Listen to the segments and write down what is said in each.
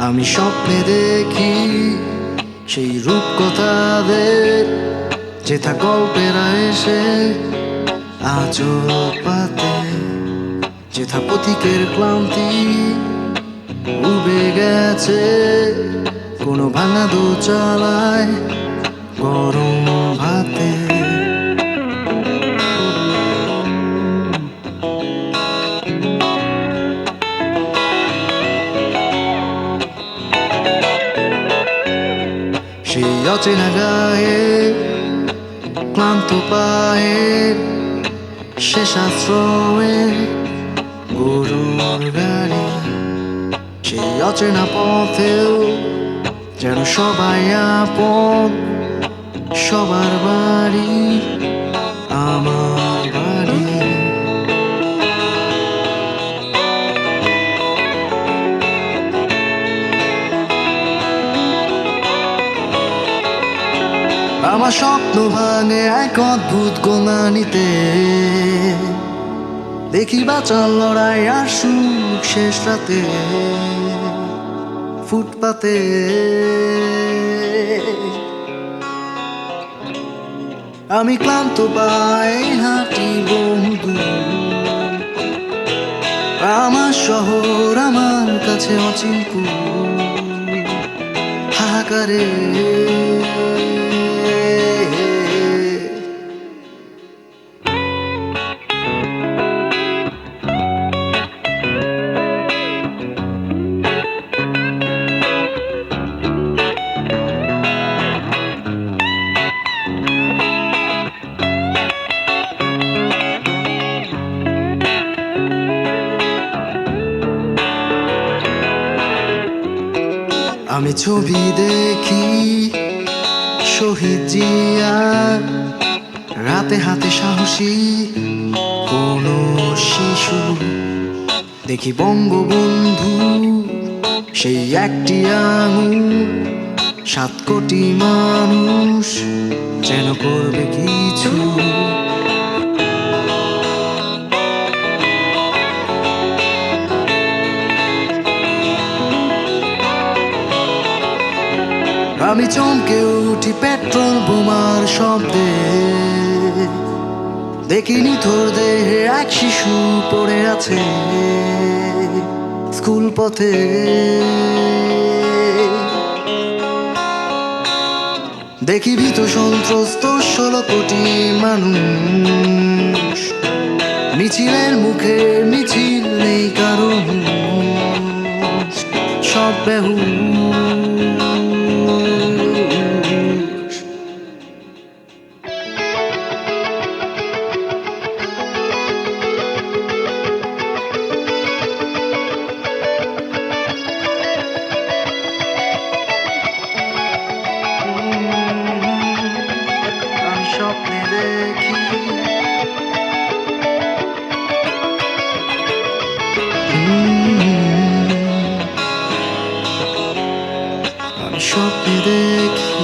আমি স্বপ্নে দেখি সেই রূপকথাদের, যেথা গল্পেরা এসে আঁচল পাতে, যেথা প্রতীকের ক্লান্তি উবে গেছে কোনো ভাঙা দোচালায় গরম ভাতে। সেই অচেনা গায়ে ক্লান্ত পায়ে শেষ আশ্রয়ে গরুর গাড়ি, সেই অচেনা পথেও যেন সবাই আপন, সবার বাড়ি আমার বাড়ি। আমার স্বপ্ন ভাঙে এক অদ্ভুত গোনানিতে, দেখি বাঁচার লড়াই আর সুখ শেষ রাতে ফুটপাতে। আমি ক্লান্ত পায়ে হাঁটি বহুদূর, আমার শহর আমার কাছে অচিনকু হাহাকারে। আমি ছবি দেখি শহীদ জিয়ার, রাতে হাতে সাহসী কোনো শিশু, দেখি বঙ্গবন্ধু সেই একটি আঙুল, 7 কোটি মানুষ যেন করবে কিছু। আমি চমকে উঠি পেট্রোল বোমার শব্দে, দেখি নিথর দেহে এক শিশু পড়ে আছে স্কুল পথে। দেখি ভীত সন্ত্রস্ত 16 কোটি মানুষ, মিছিলের মুখে মিছিল নেই কারো, সব বেহুশ। স্বপ্নে দেখি আমি স্বপ্নে দেখি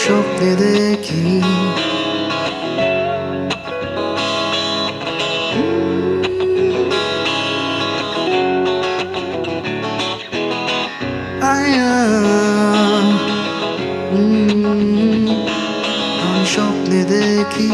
স্বপ্নে দেখি আমি স্বপ্নে দেখি।